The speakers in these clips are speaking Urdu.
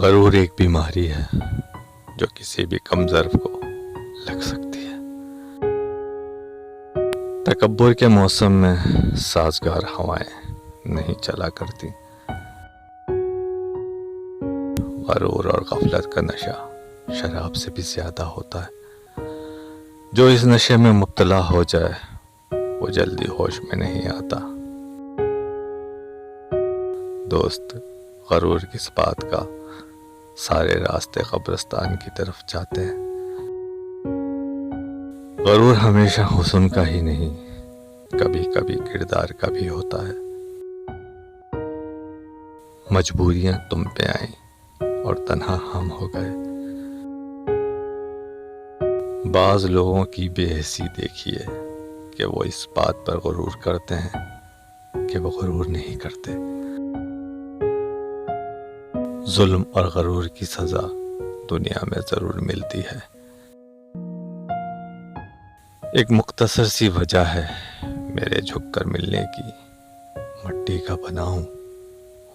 غرور ایک بیماری ہے جو کسی بھی کم ظرف کو لگ سکتی ہے۔ تکبر کے موسم میں سازگار ہوائیں نہیں چلا کرتی۔ غرور اور غفلت کا نشہ شراب سے بھی زیادہ ہوتا ہے۔ جو اس نشے میں مبتلا ہو جائے وہ جلدی ہوش میں نہیں آتا۔ دوست، غرور کس بات کا سارے راستے قبرستان کی طرف جاتے ہیں۔ غرور ہمیشہ حسن کا ہی نہیں، کبھی کبھی کردار کا بھی ہوتا ہے۔ مجبوریاں تم پہ آئیں اور تنہا ہم ہو گئے۔ بعض لوگوں کی بے حسی دیکھیے کہ وہ اس بات پر غرور کرتے ہیں کہ وہ غرور نہیں کرتے۔ ظلم اور غرور کی سزا دنیا میں ضرور ملتی ہے۔ ایک مختصر سی وجہ ہے میرے جھک کر ملنے کی، مٹی کا بنا ہوں،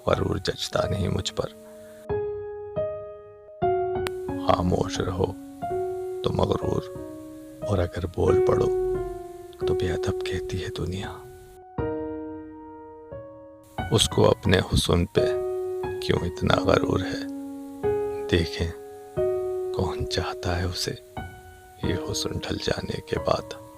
غرور جچتا نہیں مجھ پر۔ خاموش رہو تو مغرور، اور اگر بول پڑو تو بے ادب کہتی ہے دنیا۔ اس کو اپنے حسن پہ کیوں اتنا غرور ہے، دیکھیں کون چاہتا ہے اسے یہ حسن ڈھل جانے کے بعد۔